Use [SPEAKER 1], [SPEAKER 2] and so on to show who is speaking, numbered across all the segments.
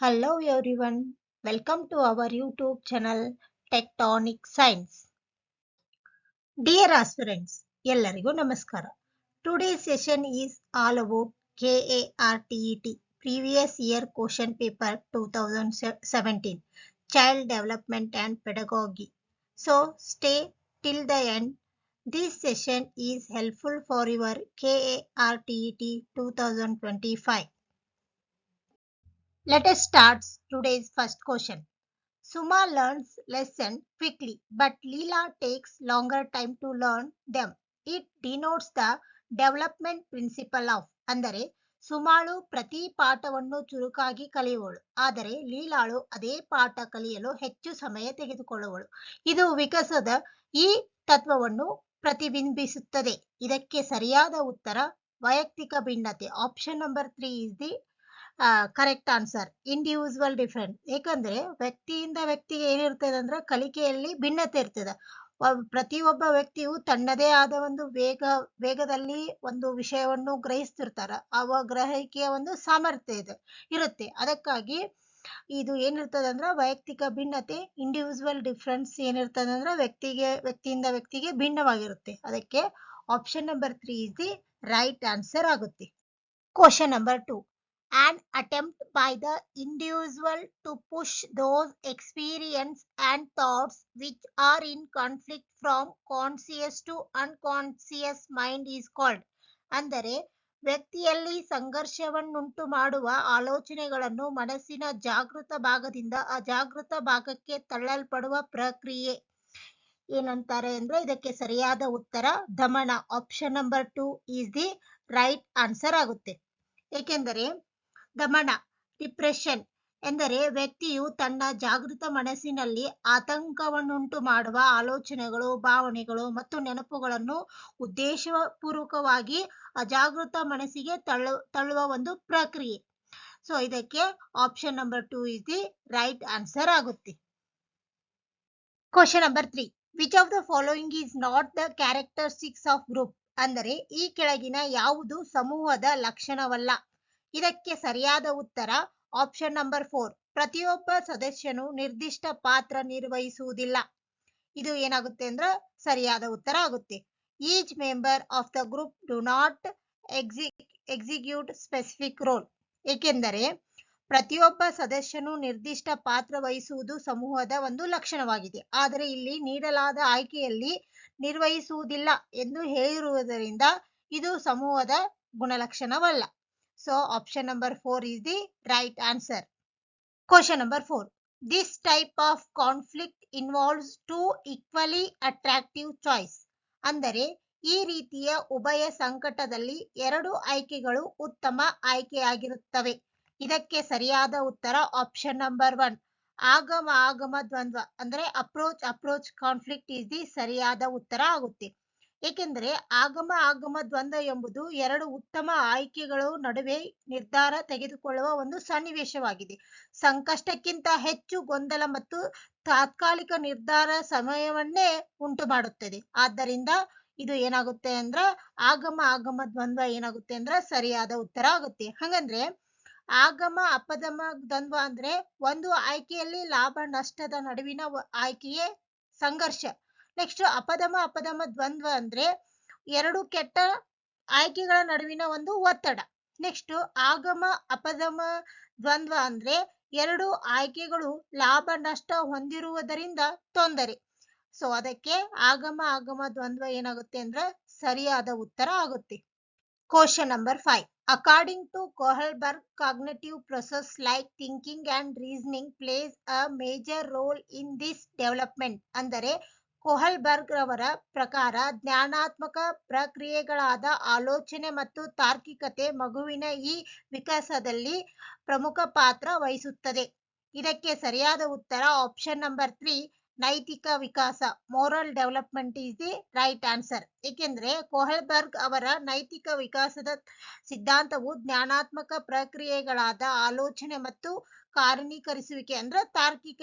[SPEAKER 1] Hello everyone, welcome to our YouTube channel Tectonic Science. Dear aspirants, ಎಲ್ಲರಿಗೂ ನಮಸ್ಕಾರ. Today's session is all about KARTET Previous Year Question Paper 2017 Child Development and Pedagogy. So stay till the end. This session is helpful for your KARTET 2025. Let us start today's first question. Suma learns lesson quickly, but Leela takes longer time to learn them. It denotes the development principle of ಅಂದರೆ ಸುಮಾಳು ಪ್ರತಿ ಪಾಠವನ್ನು ಚುರುಕಾಗಿ ಕಲಿಯುವಳು, ಆದರೆ ಲೀಲಾಳು ಅದೇ ಪಾಠ ಕಲಿಯಲು ಹೆಚ್ಚು ಸಮಯ ತೆಗೆದುಕೊಳ್ಳುವಳು. ಇದು ವಿಕಾಸದ ಈ ತತ್ವವನ್ನು ಪ್ರತಿಬಿಂಬಿಸುತ್ತದೆ. ಇದಕ್ಕೆ ಸರಿಯಾದ ಉತ್ತರ ವೈಯಕ್ತಿಕ ಭಿನ್ನತೆ. Option number 3 is the correct answer. Individual different. ಏಕೆಂದರೆ ವ್ಯಕ್ತಿಯಿಂದ ವ್ಯಕ್ತಿಗೆ ಏನಿರ್ತದೆ ಅಂದ್ರೆ ಕಲಿಕೆಯಲ್ಲಿ ಭಿನ್ನತೆ ಇರ್ತದೆ. ಪ್ರತಿಯೊಬ್ಬ ವ್ಯಕ್ತಿಯು ತನ್ನದೇ ಆದ ಒಂದು ವೇಗದಲ್ಲಿ ಒಂದು ವಿಷಯವನ್ನು ಗ್ರಹಿಸ್ತಿರ್ತಾರ. ಅವ ಗ್ರಹಿಕೆಯ ಒಂದು ಸಾಮರ್ಥ್ಯ ಇರುತ್ತೆ. ಅದಕ್ಕಾಗಿ ಇದು ಏನಿರ್ತದೆ ಅಂದ್ರೆ ವೈಯಕ್ತಿಕ ಭಿನ್ನತೆ, ಇಂಡಿವಿಜುವಲ್ ಡಿಫರೆನ್ಸ್ ಏನಿರ್ತದೆ ಅಂದ್ರೆ ವ್ಯಕ್ತಿಯಿಂದ ವ್ಯಕ್ತಿಗೆ ಭಿನ್ನವಾಗಿರುತ್ತೆ. ಅದಕ್ಕೆ option number 3 is the right answer ಆಗುತ್ತೆ. Question number 2. An attempt by the individual to push those experiences and thoughts which are in conflict from conscious to unconscious mind is called. ಅಂದರೆ ವ್ಯಕ್ತಿಯಲ್ಲಿ ಸಂಘರ್ಷವನ್ನುಂಟು ಮಾಡುವ ಆಲೋಚನೆಗಳನ್ನು ಮನಸ್ಸಿನ ಜಾಗೃತ ಭಾಗದಿಂದ ಅಜಾಗೃತ ಭಾಗಕ್ಕೆ ತಳ್ಳಲ್ಪಡುವ ಪ್ರಕ್ರಿಯೆ ಏನಂತಾರೆ ಅಂದ್ರೆ ಇದಕ್ಕೆ ಸರಿಯಾದ ಉತ್ತರ ದಮನ. Option number 2 is the right answer ಆಗುತ್ತೆ. ಏಕೆಂದರೆ ದಮನ ಡಿಪ್ರೆಷನ್ ಎಂದರೆ ವ್ಯಕ್ತಿಯು ತನ್ನ ಜಾಗೃತ ಮನಸ್ಸಿನಲ್ಲಿ ಆತಂಕವನ್ನುಂಟು ಮಾಡುವ ಆಲೋಚನೆಗಳು, ಭಾವನೆಗಳು ಮತ್ತು ನೆನಪುಗಳನ್ನು ಉದ್ದೇಶಪೂರ್ವಕವಾಗಿ ಅಜಾಗೃತ ಮನಸ್ಸಿಗೆ ತಳ್ಳುವ ಒಂದು ಪ್ರಕ್ರಿಯೆ. ಸೊ ಇದಕ್ಕೆ option number 2 is the right answer ಆಗುತ್ತೆ. Question number 3. Which of the following is not the characteristics of group. ಅಂದರೆ ಈ ಕೆಳಗಿನ ಯಾವುದು ಸಮೂಹದ ಲಕ್ಷಣವಲ್ಲ. ಇದಕ್ಕೆ ಸರಿಯಾದ ಉತ್ತರ ಆಪ್ಷನ್ ನಂಬರ್ 4. ಪ್ರತಿಯೊಬ್ಬ ಸದಸ್ಯನು ನಿರ್ದಿಷ್ಟ ಪಾತ್ರ ನಿರ್ವಹಿಸುವುದಿಲ್ಲ. ಇದು ಏನಾಗುತ್ತೆ ಅಂದ್ರೆ ಸರಿಯಾದ ಉತ್ತರ ಆಗುತ್ತೆ. Each member of the group do not execute specific role. ಏಕೆಂದರೆ ಪ್ರತಿಯೊಬ್ಬ ಸದಸ್ಯನು ನಿರ್ದಿಷ್ಟ ಪಾತ್ರ ವಹಿಸುವುದು ಸಮೂಹದ ಒಂದು ಲಕ್ಷಣವಾಗಿದೆ. ಆದರೆ ಇಲ್ಲಿ ನೀಡಲಾದ ಆಯ್ಕೆಯಲ್ಲಿ ನಿರ್ವಹಿಸುವುದಿಲ್ಲ ಎಂದು ಹೇಳಿರುವುದರಿಂದ ಇದು ಸಮೂಹದ ಗುಣಲಕ್ಷಣವಲ್ಲ. So option number 4 is the right answer. Question number 4. This type of conflict involves two equally attractive choice. ಅಂದರೆ ಈ ರೀತಿಯ ಉಭಯ ಸಂಕಟದಲ್ಲಿ ಎರಡು ಆಯ್ಕೆಗಳು ಉತ್ತಮ ಆಯ್ಕೆಯಾಗಿರುತ್ತವೆ. ಇದಕ್ಕೆ ಸರಿಯಾದ ಉತ್ತರ ಆಪ್ಷನ್ ನಂಬರ್ 1. ಆಗಮ ದ್ವಂದ್ವ ಅಂದರೆ ಅಪ್ರೋಚ್ ಕಾನ್ಫ್ಲಿಕ್ಟ್ ಇಸ್ ದಿ ಸರಿಯಾದ ಉತ್ತರ ಆಗುತ್ತೆ. ಏಕೆಂದರೆ ಆಗಮ ದ್ವಂದ್ವ ಎಂಬುದು ಎರಡು ಉತ್ತಮ ಆಯ್ಕೆಗಳ ನಡುವೆ ನಿರ್ಧಾರ ತೆಗೆದುಕೊಳ್ಳುವ ಒಂದು ಸನ್ನಿವೇಶವಾಗಿದೆ. ಸಂಕಷ್ಟಕ್ಕಿಂತ ಹೆಚ್ಚು ಗೊಂದಲ ಮತ್ತು ತಾತ್ಕಾಲಿಕ ನಿರ್ಧಾರ ಸಮಯವನ್ನೇ ಉಂಟು ಮಾಡುತ್ತದೆ. ಆದ್ದರಿಂದ ಇದು ಏನಾಗುತ್ತೆ ಅಂದ್ರೆ ಆಗಮ ದ್ವಂದ್ವ ಏನಾಗುತ್ತೆ ಅಂದ್ರೆ ಸರಿಯಾದ ಉತ್ತರ ಆಗುತ್ತೆ. ಹಾಗಂದ್ರೆ ಅಪಧಮ ದ್ವಂದ್ವ ಅಂದ್ರೆ ಒಂದು ಆಯ್ಕೆಯಲ್ಲಿ ಲಾಭ ನಷ್ಟದ ನಡುವಿನ ಆಯ್ಕೆಯೇ ಸಂಘರ್ಷ. ನೆಕ್ಸ್ಟ್ ಅಪಧಮ ದ್ವಂದ್ವ ಅಂದ್ರೆ ಎರಡು ಕೆಟ್ಟ ಆಯ್ಕೆಗಳ ನಡುವಿನ ಒಂದು ಒತ್ತಡ. ನೆಕ್ಸ್ಟ್ ಅಪಧಮ ದ್ವಂದ್ವ ಅಂದ್ರೆ ಎರಡು ಆಯ್ಕೆಗಳು ಲಾಭ ನಷ್ಟ ಹೊಂದಿರುವುದರಿಂದ ತೊಂದರೆ. ಸೊ ಅದಕ್ಕೆ ಆಗಮ ದ್ವಂದ್ವ ಏನಾಗುತ್ತೆ ಅಂದ್ರೆ ಸರಿಯಾದ ಉತ್ತರ ಆಗುತ್ತೆ. Question number 5. According to Kohlberg, cognitive process like thinking and reasoning plays a major role in this development. ಅಂದರೆ ಕೋಹಲ್ಬರ್ಗ್ ರವರ ಪ್ರಕಾರ ಜ್ಞಾನಾತ್ಮಕ ಪ್ರಕ್ರಿಯೆಗಳಾದ ಆಲೋಚನೆ ಮತ್ತು ತಾರ್ಕಿಕತೆ ಮಗುವಿನ ಈ ವಿಕಾಸದಲ್ಲಿ ಪ್ರಮುಖ ಪಾತ್ರ ವಹಿಸುತ್ತದೆ. ಇದಕ್ಕೆ ಸರಿಯಾದ ಉತ್ತರ ಆಪ್ಷನ್ ನಂಬರ್ 3 ನೈತಿಕ ವಿಕಾಸ. Moral development is the right answer. ಏಕೆಂದರೆ ಕೋಹಲ್ಬರ್ಗ್ ಅವರ ನೈತಿಕ ವಿಕಾಸದ ಸಿದ್ಧಾಂತವು ಜ್ಞಾನಾತ್ಮಕ ಪ್ರಕ್ರಿಯೆಗಳಾದ ಆಲೋಚನೆ ಮತ್ತು ಕಾರಣೀಕರಿಸುವಿಕೆ ಅಂದ್ರೆ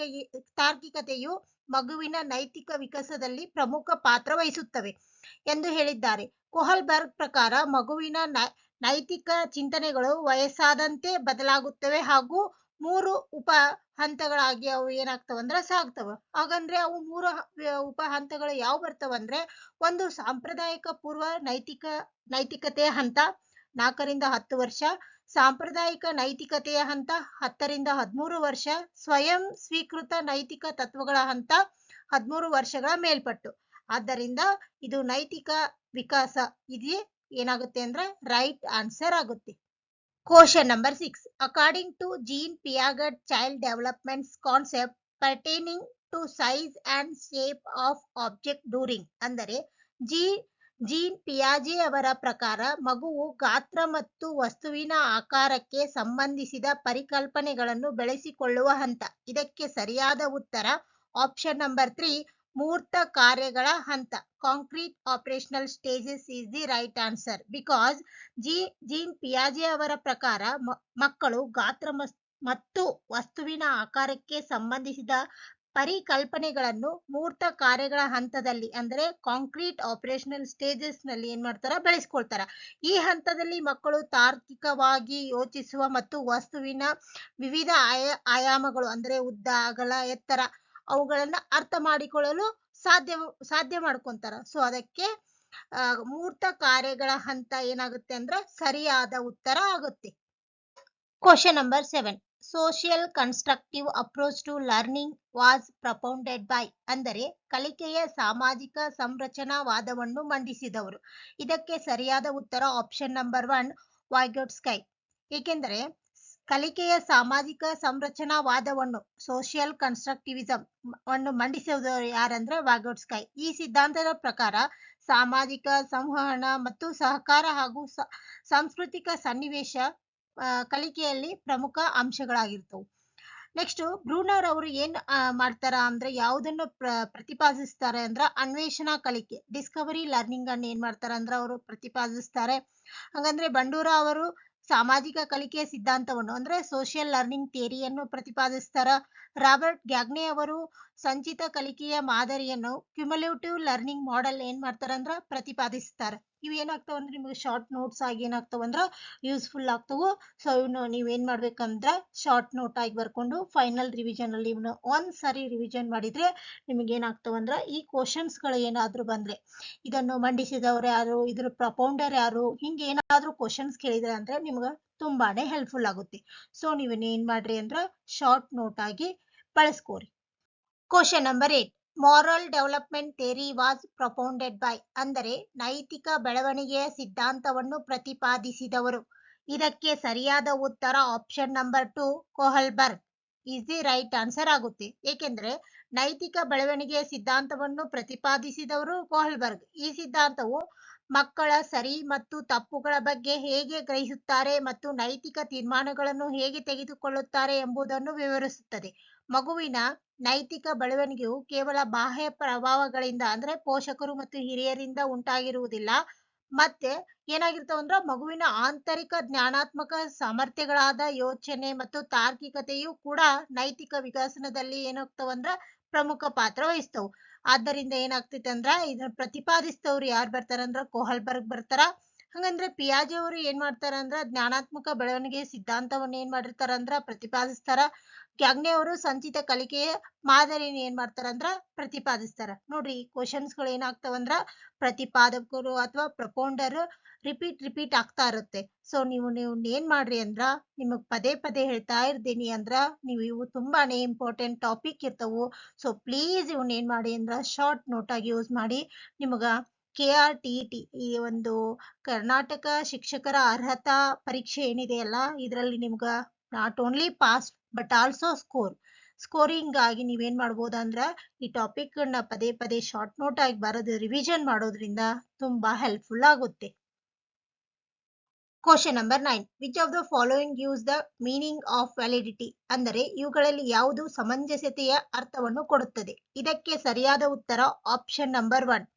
[SPEAKER 1] ತಾರ್ಕಿಕತೆಯು ಮಗುವಿನ ನೈತಿಕ ವಿಕಾಸದಲ್ಲಿ ಪ್ರಮುಖ ಪಾತ್ರ ವಹಿಸುತ್ತವೆ ಎಂದು ಹೇಳಿದ್ದಾರೆ. ಕೋಹಲ್ಬರ್ಗ್ ಪ್ರಕಾರ ಮಗುವಿನ ನೈತಿಕ ಚಿಂತನೆಗಳು ವಯಸ್ಸಾದಂತೆ ಬದಲಾಗುತ್ತವೆ ಹಾಗೂ ಮೂರು ಉಪ ಹಂತಗಳಾಗಿ ಅವು ಏನಾಗ್ತವ ಅಂದ್ರೆ ಸಾಗ್ತವ. ಹಾಗಂದ್ರೆ ಅವು ಮೂರು ಉಪ ಹಂತಗಳು ಯಾವ ಬರ್ತಾವಂದ್ರೆ, ಒಂದು ಸಾಂಪ್ರದಾಯಿಕ ಪೂರ್ವ ನೈತಿಕತೆಯ ಹಂತ 4ರಿಂದ 10 ವರ್ಷ, ಸಾಂಪ್ರದಾಯಿಕ ನೈತಿಕತೆಯ ಹಂತ 10ರಿಂದ 13 ವರ್ಷ, ಸ್ವಯಂ ಸ್ವೀಕೃತ ನೈತಿಕ ತತ್ವಗಳ ಹಂತ 13 ವರ್ಷಗಳ ಮೇಲ್ಪಟ್ಟು. ಆದ್ದರಿಂದ ಇದು ನೈತಿಕ ವಿಕಾಸ ಇದು ಏನಾಗುತ್ತೆ ಅಂದ್ರೆ ರೈಟ್ ಆನ್ಸರ್ ಆಗುತ್ತೆ. Question number 6. According to Jean Piaget child development concept pertaining to size and shape of object during ಅಂದರೆ ಜೀನ್ ಪಿಯಾಜೆ ಅವರ ಪ್ರಕಾರ ಮಗುವು ಗಾತ್ರ ಮತ್ತು ವಸ್ತುವಿನ ಆಕಾರಕ್ಕೆ ಸಂಬಂಧಿಸಿದ ಪರಿಕಲ್ಪನೆಗಳನ್ನು ಬೆಳೆಸಿಕೊಳ್ಳುವ ಹಂತ. ಇದಕ್ಕೆ ಸರಿಯಾದ ಉತ್ತರ ಆಪ್ಷನ್ ನಂಬರ್ 3 ಮೂರ್ತ ಕಾರ್ಯಗಳ ಹಂತ. Concrete operational stages is the right answer because Jean ಪಿಯಾಜೆ ಅವರ ಪ್ರಕಾರ ಮಕ್ಕಳು ಗಾತ್ರ ಮತ್ತು ವಸ್ತುವಿನ ಆಕಾರಕ್ಕೆ ಸಂಬಂಧಿಸಿದ ಪರಿಕಲ್ಪನೆಗಳನ್ನು ಮೂರ್ತ ಕಾರ್ಯಗಳ ಹಂತದಲ್ಲಿ ಅಂದರೆ ಕಾಂಕ್ರೀಟ್ ಆಪರೇಷನಲ್ ಸ್ಟೇಜಸ್ ನಲ್ಲಿ ಏನ್ ಮಾಡ್ತಾರ ಬೆಳೆಸ್ಕೊಳ್ತಾರ. ಈ ಹಂತದಲ್ಲಿ ಮಕ್ಕಳು ತಾರ್ಕಿಕವಾಗಿ ಯೋಚಿಸುವ ಮತ್ತು ವಸ್ತುವಿನ ವಿವಿಧ ಆಯಾಮಗಳು ಅಂದ್ರೆ ಉದ್ದ, ಅಗಲ, ಎತ್ತರ ಅವುಗಳನ್ನ ಅರ್ಥ ಮಾಡಿಕೊಳ್ಳಲು ಸಾಧ್ಯ ಮಾಡ್ಕೊಂತಾರ. ಸೊ ಅದಕ್ಕೆ ಮೂರ್ತ ಕಾರ್ಯಗಳ ಹಂತ ಏನಾಗುತ್ತೆ ಅಂದ್ರೆ ಸರಿಯಾದ ಉತ್ತರ ಆಗುತ್ತೆ. Question number 7. Social constructive approach to learning was propounded by ಅಂದರೆ ಕಲಿಕೆಯ ಸಾಮಾಜಿಕ ಸಂರಚನಾವಾದವನ್ನು ಮಂಡಿಸಿದವರು. ಇದಕ್ಕೆ ಸರಿಯಾದ ಉತ್ತರ ಆಪ್ಷನ್ ನಂಬರ್ 1 ವೈಗೊಟ್ಸ್ಕೈ. ಏಕೆಂದರೆ ಕಲಿಕೆಯ ಸಾಮಾಜಿಕ ಸಂರಚನಾವಾದವನ್ನು ಸೋಷಿಯಲ್ ಕನ್ಸ್ಟ್ರಕ್ಟಿವಿಸಂ ಅನ್ನು ಮಂಡಿಸಿದವರು ಯಾರಂದ್ರೆ ವೈಗೊಟ್ಸ್ಕೈ. ಈ ಸಿದ್ಧಾಂತದ ಪ್ರಕಾರ ಸಾಮಾಜಿಕ ಸಂವಹನ ಮತ್ತು ಸಹಕಾರ ಹಾಗೂ ಸಾಂಸ್ಕೃತಿಕ ಸನ್ನಿವೇಶ ಕಲಿಕೆಯಲ್ಲಿ ಪ್ರಮುಖ ಅಂಶಗಳಾಗಿರ್ತವು. ನೆಕ್ಸ್ಟ್ ಬ್ರೂನರ್ ಅವರು ಏನ್ ಮಾಡ್ತಾರ ಅಂದ್ರೆ ಯಾವುದನ್ನು ಪ್ರತಿಪಾದಿಸ್ತಾರೆ ಅಂದ್ರೆ ಅನ್ವೇಷಣಾ ಕಲಿಕೆ ಡಿಸ್ಕವರಿ ಲರ್ನಿಂಗ್ ಅನ್ನು ಏನ್ ಮಾಡ್ತಾರ ಅಂದ್ರೆ ಅವರು ಪ್ರತಿಪಾದಿಸ್ತಾರೆ. ಹಾಗಂದ್ರೆ ಬಂಡೂರ ಅವರು ಸಾಮಾಜಿಕ ಕಲಿಕೆಯ ಸಿದ್ಧಾಂತವನ್ನು ಅಂದ್ರೆ ಸೋಷಿಯಲ್ ಲರ್ನಿಂಗ್ ಥಿಯರಿಯನ್ನು ಪ್ರತಿಪಾದಿಸ್ತಾರ. ರಾಬರ್ಟ್ ಗ್ಯಾಗ್ನೆ ಅವರು ಸಂಚಿತ ಕಲಿಕೆಯ ಮಾದರಿಯನ್ನು ಕ್ಯುಮುಲೇಟಿವ್ ಲರ್ನಿಂಗ್ ಮಾಡೆಲ್ ಏನ್ ಮಾಡ್ತಾರಂದ್ರ ಪ್ರತಿಪಾದಿಸ್ತಾರೆ. ಇವು ಏನಾಗ್ತಾವ ಅಂದ್ರೆ ನಿಮ್ಗೆ ಶಾರ್ಟ್ ನೋಟ್ಸ್ ಆಗಿ ಏನಾಗ್ತಾವಂದ್ರ ಯೂಸ್ಫುಲ್ ಆಗ್ತವು. ಸೊ ಇವನು ನೀವೇನ್ ಮಾಡ್ಬೇಕಂದ್ರ ಶಾರ್ಟ್ ನೋಟ್ ಆಗಿ ಬರ್ಕೊಂಡು ಫೈನಲ್ ರಿವಿಷನ್ ಅಲ್ಲಿ ಇವನು ಒಂದ್ಸರಿ ರಿವಿಷನ್ ಮಾಡಿದ್ರೆ ನಿಮ್ಗೆ ಏನಾಗ್ತಾವಂದ್ರ ಈ ಕ್ವಶನ್ಸ್ ಗಳು ಏನಾದ್ರು ಬಂದ್ರೆ ಇದನ್ನು ಮಂಡಿಸಿದವ್ರು ಯಾರು, ಇದ್ರ ಪ್ರಪೌಂಡರ್ ಯಾರು, ಹಿಂಗೆ ಏನಾದ್ರು ಕ್ವಶನ್ಸ್ ಕೇಳಿದ್ರೆ ಅಂದ್ರೆ ನಿಮ್ಗೆ ತುಂಬಾನೇ ಹೆಲ್ಪ್ಫುಲ್ ಆಗುತ್ತೆ. ಸೊ ನೀವೇನ್ ಏನ್ ಮಾಡ್ರಿ ಅಂದ್ರ ಶಾರ್ಟ್ ನೋಟ್ ಆಗಿ ಬಳಸ್ಕೋರಿ. Question number 8. Moral development theory was propounded by ಅಂದರೆ ನೈತಿಕ ಬೆಳವಣಿಗೆಯ ಸಿದ್ಧಾಂತವನ್ನು ಪ್ರತಿಪಾದಿಸಿದವರು. ಇದಕ್ಕೆ ಸರಿಯಾದ ಉತ್ತರ option number 2 Kohlberg is the right answer ಆಗುತ್ತೆ. ಏಕೆಂದ್ರೆ ನೈತಿಕ ಬೆಳವಣಿಗೆಯ ಸಿದ್ಧಾಂತವನ್ನು ಪ್ರತಿಪಾದಿಸಿದವರು ಕೊಹಲ್ಬರ್ಗ್. ಈ ಸಿದ್ಧಾಂತವು ಮಕ್ಕಳ ಸರಿ ಮತ್ತು ತಪ್ಪುಗಳ ಬಗ್ಗೆ ಹೇಗೆ ಗ್ರಹಿಸುತ್ತಾರೆ ಮತ್ತು ನೈತಿಕ ತೀರ್ಮಾನಗಳನ್ನು ಹೇಗೆ ತೆಗೆದುಕೊಳ್ಳುತ್ತಾರೆ ಎಂಬುದನ್ನು ವಿವರಿಸುತ್ತದೆ. ಮಗುವಿನ ನೈತಿಕ ಬೆಳವಣಿಗೆಯು ಕೇವಲ ಬಾಹ್ಯ ಪ್ರಭಾವಗಳಿಂದ ಅಂದ್ರೆ ಪೋಷಕರು ಮತ್ತು ಹಿರಿಯರಿಂದ ಉಂಟಾಗಿರುವುದಿಲ್ಲ. ಮತ್ತೆ ಏನಾಗಿರ್ತಾವ ಅಂದ್ರ ಮಗುವಿನ ಆಂತರಿಕ ಜ್ಞಾನಾತ್ಮಕ ಸಾಮರ್ಥ್ಯಗಳಾದ ಯೋಚನೆ ಮತ್ತು ತಾರ್ಕಿಕತೆಯು ಕೂಡ ನೈತಿಕ ವಿಕಾಸನದಲ್ಲಿ ಏನಾಗ್ತಾವಂದ್ರ ಪ್ರಮುಖ ಪಾತ್ರ ವಹಿಸ್ತವು. ಆದ್ದರಿಂದ ಏನಾಗ್ತೈತೆ ಅಂದ್ರ ಇದನ್ನ ಪ್ರತಿಪಾದಿಸ್ತವ್ರು ಯಾರು ಬರ್ತಾರಂದ್ರ ಕೊಹಲ್ಬರ್ಗ್ ಬರ್ತಾರ. ಹಂಗಂದ್ರೆ ಪಿಯಾಜೆ ಅವರು ಏನ್ ಮಾಡ್ತಾರ ಅಂದ್ರ ಜ್ಞಾನಾತ್ಮಕ ಬೆಳವಣಿಗೆ ಸಿದ್ಧಾಂತವನ್ನ ಏನ್ ಮಾಡಿರ್ತಾರಂದ್ರ ಪ್ರತಿಪಾದಿಸ್ತಾರ. ಗ್ಯಾಗ್ನೆ ಅವರು ಸಂಚಿತ ಕಲಿಕೆಯ ಮಾದರಿನ ಏನ್ ಮಾಡ್ತಾರಂದ್ರ ಪ್ರತಿಪಾದಿಸ್ತಾರ. ನೋಡ್ರಿ ಈ ಕ್ವಶನ್ಸ್ ಗಳು ಏನಾಗ್ತಾವಂದ್ರ ಪ್ರತಿಪಾದಕರು ಅಥವಾ ಪ್ರಪೌಂಡರ್ ರಿಪೀಟ್ ಆಗ್ತಾ ಇರುತ್ತೆ. ಸೊ ನೀವು ಏನ್ ಮಾಡ್ರಿ ಅಂದ್ರ ನಿಮಗ್ ಪದೇ ಹೇಳ್ತಾ ಇರ್ತೀನಿ ಅಂದ್ರ ನೀವು ಇವು ತುಂಬಾನೇ ಇಂಪಾರ್ಟೆಂಟ್ ಟಾಪಿಕ್ ಇರ್ತವು. ಸೊ ಪ್ಲೀಸ್ ಇವನ್ ಏನ್ ಮಾಡಿ ಅಂದ್ರ ಶಾರ್ಟ್ ನೋಟ್ ಆಗಿ ಯೂಸ್ ಮಾಡಿ. ನಿಮಗ KRTET ಈ ಒಂದು ಕರ್ನಾಟಕ ಶಿಕ್ಷಕರ ಅರ್ಹತಾ ಪರೀಕ್ಷೆ ಏನಿದೆಯಲ್ಲ ಇದರಲ್ಲಿ ನಿಮ್ಗ not only pass but also scoring ಆಗಿ ನೀವೇನ್ ಮಾಡ್ಬೋದು ಅಂದ್ರ ಈ ಟಾಪಿಕ್ ನ ಪದೇ ಶಾರ್ಟ್ ನೋಟ್ ಆಗಿ ಬರೋದು ರಿವಿಷನ್ ಮಾಡೋದ್ರಿಂದ ತುಂಬಾ ಹೆಲ್ಪ್ಫುಲ್ ಆಗುತ್ತೆ. Question number 9. Which of the following gives the meaning of validity ಅಂದರೆ ಇವುಗಳಲ್ಲಿ ಯಾವುದು ಸಮಂಜಸತೆಯ ಅರ್ಥವನ್ನು ಕೊಡುತ್ತದೆ. ಇದಕ್ಕೆ ಸರಿಯಾದ ಉತ್ತರ ಆಪ್ಷನ್ ನಂಬರ್ 1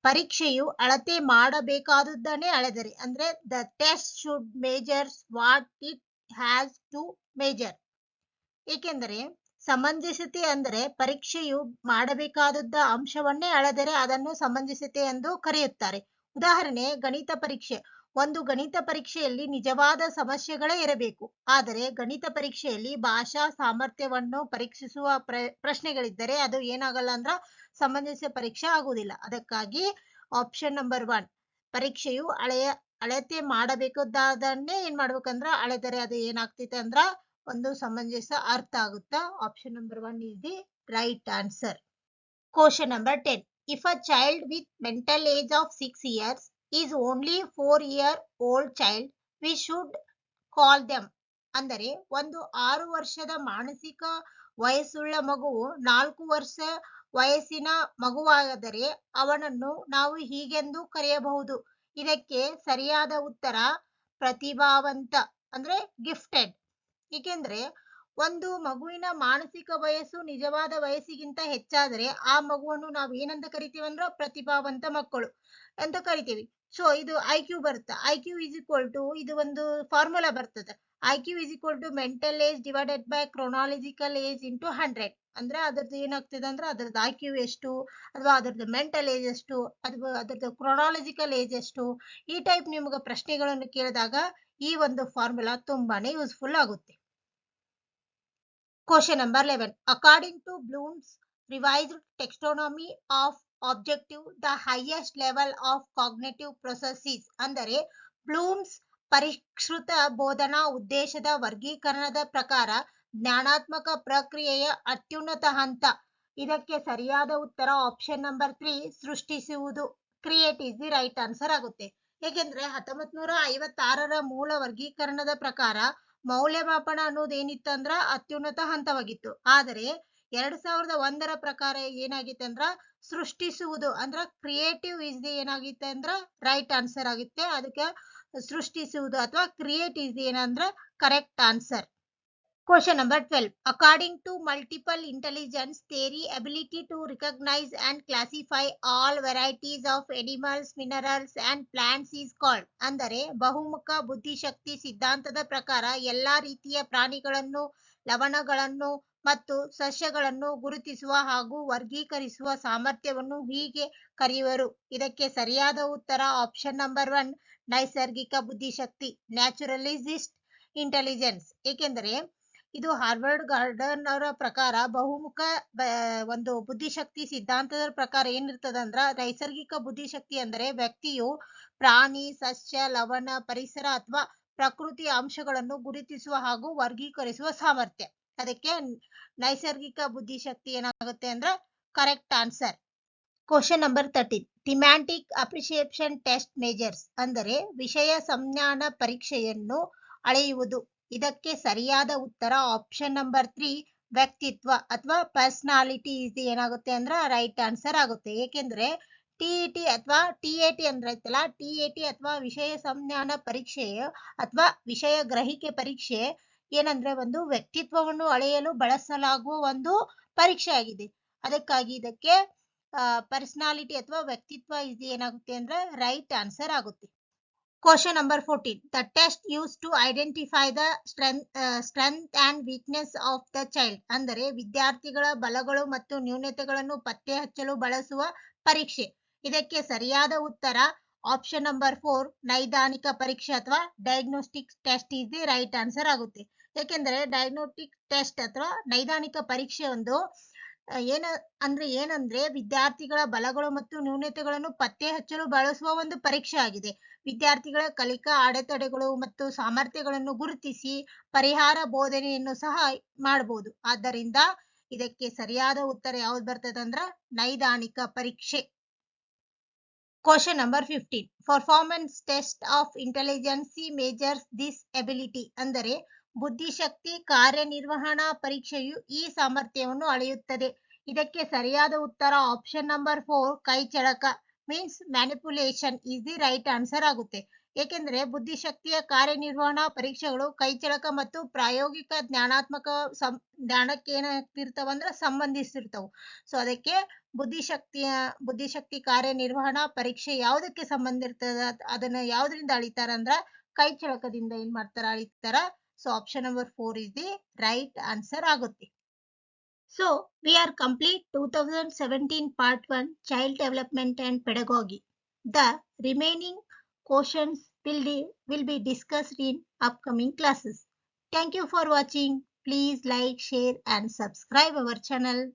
[SPEAKER 1] ಪರೀಕ್ಷೆಯು ಅಳತೆ ಮಾಡಬೇಕಾದುದನ್ನೇ ಅಳೆದರೆ ಅಂದ್ರೆ the test should measures what it has to measure. ಏಕೆಂದರೆ ಸಮಂಜಸತೆ ಅಂದರೆ ಪರೀಕ್ಷೆಯು ಮಾಡಬೇಕಾದ ಅಂಶವನ್ನೇ ಅಳೆದರೆ ಅದನ್ನು ಸಮಂಜಸತೆ ಎಂದು ಕರೆಯುತ್ತಾರೆ. ಉದಾಹರಣೆ ಗಣಿತ ಪರೀಕ್ಷೆ ಒಂದು ಗಣಿತ ಪರೀಕ್ಷೆಯಲ್ಲಿ ನಿಜವಾದ ಸಮಸ್ಯೆಗಳೇ ಇರಬೇಕು. ಆದರೆ ಗಣಿತ ಪರೀಕ್ಷೆಯಲ್ಲಿ ಭಾಷಾ ಸಾಮರ್ಥ್ಯವನ್ನು ಪರೀಕ್ಷಿಸುವ ಪ್ರಶ್ನೆಗಳಿದ್ದರೆ ಅದು ಏನಾಗಲ್ಲ ಅಂದ್ರ ಸಮಂಜಸ ಪರೀಕ್ಷೆ ಆಗುವುದಿಲ್ಲ. ಅದಕ್ಕಾಗಿ ಆಪ್ಷನ್ ನಂಬರ್ 1 ಪರೀಕ್ಷೆಯು ಅಳತೆ ಮಾಡಬೇಕಾದನ್ನೇ ಏನ್ ಮಾಡ್ಬೇಕಂದ್ರ ಅಳೆದರೆ ಅದು ಏನಾಗ್ತೈತೆ ಅಂದ್ರ ಒಂದು ಸಮಂಜಸ ಅರ್ಥ ಆಗುತ್ತಾ. Option number 1 is the right answer. Question number 10. If a child with mental age of 6 years is only 4-year-old child, we should call them. ಅಂದರೆ ಒಂದು 6 ವರ್ಷದ ಮಾನಸಿಕ ವಯಸ್ಸುಳ್ಳ ಮಗುವು 4 ವರ್ಷ ವಯಸ್ಸಿನ ಮಗುವಾದರೆ ಅವನನ್ನು ನಾವು ಹೀಗೆಂದು ಕರೆಯಬಹುದು. ಇದಕ್ಕೆ ಸರಿಯಾದ ಉತ್ತರ ಪ್ರತಿಭಾವಂತ ಅಂದ್ರೆ ಗಿಫ್ಟೆಡ್. ಏಕೆಂದ್ರೆ ಒಂದು ಮಗುವಿನ ಮಾನಸಿಕ ವಯಸ್ಸು ನಿಜವಾದ ವಯಸ್ಸಿಗಿಂತ ಹೆಚ್ಚಾದರೆ ಆ ಮಗುವನ್ನು ನಾವು ಏನಂತ ಕರಿತೀವಿ ಅಂದ್ರೆ ಪ್ರತಿಭಾವಂತ ಮಕ್ಕಳು ಅಂತ ಕರಿತೀವಿ. ಸೊ ಇದು IQ ಬರುತ್ತೆ. IQ is equal to ಇದು ಒಂದು ಫಾರ್ಮುಲಾ ಬರ್ತದೆ. IQ is equal to mental age divided by chronological age into 100. ಅಂದ್ರೆ ಅದ್ರದ್ದು ಏನಾಗ್ತದೆ ಅಂದ್ರೆ ಅದ್ರದ್ದು IQ ಎಷ್ಟು ಅಥವಾ ಅದ್ರದ್ದು ಮೆಂಟಲ್ ಏಜ್ ಎಷ್ಟು ಅಥವಾ ಅದ್ರದ್ದು ಕ್ರೊನಾಲಜಿಕಲ್ ಏಜ್ ಎಷ್ಟು, ಈ ಟೈಪ್ ನಿಮ್ಗೆ ಪ್ರಶ್ನೆಗಳನ್ನು ಕೇಳಿದಾಗ ಈ ಒಂದು ಫಾರ್ಮುಲಾ ತುಂಬಾನೇ ಯೂಸ್ಫುಲ್ ಆಗುತ್ತೆ. Question number 11. According to Bloom's revised taxonomy of objective, the highest level of cognitive processes ಅಂದರೆ ಬ್ಲೂಮ್ಸ್ ಪರಿಷ್ಕೃತ ಬೋಧನಾ ಉದ್ದೇಶದ ವರ್ಗೀಕರಣದ ಪ್ರಕಾರ ಜ್ಞಾನಾತ್ಮಕ ಪ್ರಕ್ರಿಯೆಯ ಅತ್ಯುನ್ನತ ಹಂತ. ಇದಕ್ಕೆ ಸರಿಯಾದ ಉತ್ತರ ಆಪ್ಷನ್ ನಂಬರ್ 3 ಸೃಷ್ಟಿಸುವುದು. Create is the right answer ಆಗುತ್ತೆ. ಏಕೆಂದ್ರೆ 1956ರ ಮೂಲ ವರ್ಗೀಕರಣದ ಪ್ರಕಾರ ಮೌಲ್ಯಮಾಪನ ಅನ್ನೋದು ಏನಿತ್ತಂದ್ರ ಅತ್ಯುನ್ನತ ಹಂತವಾಗಿತ್ತು. ಆದರೆ 2001ರ ಪ್ರಕಾರ ಏನಾಗಿತ್ತು ಅಂದ್ರ ಸೃಷ್ಟಿಸುವುದು ಅಂದ್ರ ಕ್ರಿಯೇಟಿವ್ ಇಸ್ ದಿ ಏನಾಗಿತ್ತು ಅಂದ್ರ ರೈಟ್ ಆನ್ಸರ್ ಆಗುತ್ತೆ. ಅದಕ್ಕೆ ಸೃಷ್ಟಿಸುವುದು ಅಥವಾ ಕ್ರಿಯೇಟ್ ಇಸ್ ದಿ ಏನಂದ್ರ correct answer. Question number 12. According to multiple intelligence theory, ability to recognize and classify all varieties of animals, minerals and plants is called. ಅಂದರೆ ಬಹುಮುಖ ಬುದ್ಧಿಶಕ್ತಿ ಸಿದ್ಧಾಂತದ ಪ್ರಕಾರ ಎಲ್ಲಾ ರೀತಿಯ ಪ್ರಾಣಿಗಳನ್ನು, ಲವಣಗಳನ್ನು ಮತ್ತು ಸಸ್ಯಗಳನ್ನು ಗುರುತಿಸುವ ಹಾಗೂ ವರ್ಗೀಕರಿಸುವ ಸಾಮರ್ಥ್ಯವನ್ನು ಹೀಗೆ ಕರೆಯುವರು. ಇದಕ್ಕೆ ಸರಿಯಾದ ಉತ್ತರ ಆಪ್ಷನ್ ನಂಬರ್ 1 ನೈಸರ್ಗಿಕ ಬುದ್ಧಿಶಕ್ತಿ, ನ್ಯಾಚುರಲಿಸ್ಟ್ ಇಂಟೆಲಿಜೆನ್ಸ್. ಏಕೆಂದರೆ ಇದು ಹಾರ್ವರ್ಡ್ ಗಾರ್ಡನ್ ಅವರ ಪ್ರಕಾರ ಬಹುಮುಖ ಒಂದು ಬುದ್ಧಿಶಕ್ತಿ ಸಿದ್ಧಾಂತದ ಪ್ರಕಾರ ಏನಿರ್ತದಂದ್ರ ನೈಸರ್ಗಿಕ ಬುದ್ಧಿಶಕ್ತಿ ಅಂದರೆ ವ್ಯಕ್ತಿಯು ಪ್ರಾಣಿ, ಸಸ್ಯ, ಲವಣ, ಪರಿಸರ ಅಥವಾ ಪ್ರಕೃತಿಯ ಅಂಶಗಳನ್ನು ಗುರುತಿಸುವ ಹಾಗೂ ವರ್ಗೀಕರಿಸುವ ಸಾಮರ್ಥ್ಯ. ಅದಕ್ಕೆ ನೈಸರ್ಗಿಕ ಬುದ್ಧಿಶಕ್ತಿ ಏನಾಗುತ್ತೆ ಅಂದ್ರೆ correct answer. Question number 13. Thematic appreciation test majors ಅಂದರೆ ವಿಷಯ ಸಂಜ್ಞಾನ ಪರೀಕ್ಷೆಯನ್ನು ಅಳೆಯುವುದು. ಇದಕ್ಕೆ ಸರಿಯಾದ ಉತ್ತರ ಆಪ್ಷನ್ ನಂಬರ್ 3 ವ್ಯಕ್ತಿತ್ವ ಅಥವಾ ಪರ್ಸನಾಲಿಟಿ ಇಸ್ ಏನಾಗುತ್ತೆ ಅಂದ್ರೆ ರೈಟ್ ಆನ್ಸರ್ ಆಗುತ್ತೆ. ಏಕೆಂದ್ರೆ TET ಅಥವಾ TAT ಅಂದ್ರೆ ಐತಲ್ಲ, TAT ಅಥವಾ ವಿಷಯ ಸಂಜ್ಞಾನ ಪರೀಕ್ಷೆ ಅಥವಾ ವಿಷಯ ಗ್ರಹಿಕೆ ಪರೀಕ್ಷೆ ಏನಂದ್ರೆ ಒಂದು ವ್ಯಕ್ತಿತ್ವವನ್ನು ಅಳೆಯಲು ಬಳಸಲಾಗುವ ಒಂದು ಪರೀಕ್ಷೆ ಆಗಿದೆ. ಅದಕ್ಕಾಗಿ ಇದಕ್ಕೆ ಪರ್ಸನಾಲಿಟಿ ಅಥವಾ ವ್ಯಕ್ತಿತ್ವ ಇಸ್ ಏನಾಗುತ್ತೆ ಅಂದ್ರೆ ರೈಟ್ ಆನ್ಸರ್ ಆಗುತ್ತೆ. Question number 14. The test used to identify the strength and weakness of the child ಅಂದರೆ ವಿದ್ಯಾರ್ಥಿಗಳ ಬಲಗಳು ಮತ್ತು ನ್ಯೂನತೆಗಳನ್ನು ಪತ್ತೆ ಹಚ್ಚಲು ಬಳಸುವ ಪರೀಕ್ಷೆ. ಇದಕ್ಕೆ ಸರಿಯಾದ ಉತ್ತರ ಆಪ್ಷನ್ ನಂಬರ್ 4 ನೈದಾನಿಕ ಪರೀಕ್ಷೆ ಅಥವಾ diagnostic test is the right answer ಆಗುತ್ತೆ. ಏಕೆಂದರೆ ಡಯಾಗ್ನೋಸ್ಟಿಕ್ ಟೆಸ್ಟ್ ಅಥವಾ ನೈದಾನಿಕ ಪರೀಕ್ಷೆ ಒಂದು ಏನಂದ್ರೆ ವಿದ್ಯಾರ್ಥಿಗಳ ಬಲಗಳು ಮತ್ತು ನ್ಯೂನತೆಗಳನ್ನು ಪತ್ತೆ ಹಚ್ಚಲು ಬಳಸುವ ಒಂದು ಪರೀಕ್ಷೆ ಆಗಿದೆ. ವಿದ್ಯಾರ್ಥಿಗಳ ಕಲಿಕಾ ಅಡೆತಡೆಗಳು ಮತ್ತು ಸಾಮರ್ಥ್ಯಗಳನ್ನು ಗುರುತಿಸಿ ಪರಿಹಾರ ಬೋಧನೆಯನ್ನು ಸಹ ಮಾಡಬಹುದು. ಆದ್ದರಿಂದ ಇದಕ್ಕೆ ಸರಿಯಾದ ಉತ್ತರ ಯಾವ್ದು ಬರ್ತದೆ ಅಂದ್ರ ನೈದಾನಿಕ ಪರೀಕ್ಷೆ. Question number 15. Performance test of intelligence measures this ability ಅಂದರೆ ಬುದ್ಧಿಶಕ್ತಿ ಕಾರ್ಯನಿರ್ವಹಣಾ ಪರೀಕ್ಷೆಯು ಈ ಸಾಮರ್ಥ್ಯವನ್ನು ಅಳೆಯುತ್ತದೆ. ಇದಕ್ಕೆ ಸರಿಯಾದ ಉತ್ತರ ಆಪ್ಷನ್ ನಂಬರ್ 4 ಕೈಚಳಕ means manipulation is the right answer ಆಗುತ್ತೆ. ಏಕೆಂದರೆ ಬುದ್ಧಿಶಕ್ತಿಯ ಕಾರ್ಯನಿರ್ವಹಣಾ ಪರೀಕ್ಷೆಗಳು ಕೈಚಳಕ ಮತ್ತು ಪ್ರಾಯೋಗಿಕ ಜ್ಞಾನಕ್ಕೆ ಏನಾಗ್ತಿರ್ತಾವಂದ್ರೆ ಸಂಬಂಧಿಸಿರ್ತಾವು. ಸೊ ಅದಕ್ಕೆ ಬುದ್ಧಿಶಕ್ತಿ ಕಾರ್ಯನಿರ್ವಹಣಾ ಪರೀಕ್ಷೆ ಯಾವುದಕ್ಕೆ ಸಂಬಂಧ ಇರ್ತದ ಅದನ್ನ ಯಾವ್ದ್ರಿಂದ ಅಳಿತಾರಂದ್ರ ಕೈಚಳಕದಿಂದ ಏನ್ ಮಾಡ್ತಾರ ಅಳಿತಾರ. So option number 4 is the right answer ಆಗುತ್ತೆ. So we are complete 2017 part 1 child development and pedagogy. The remaining questions will be discussed in upcoming classes. Thank you for watching. Please like, share and subscribe our channel.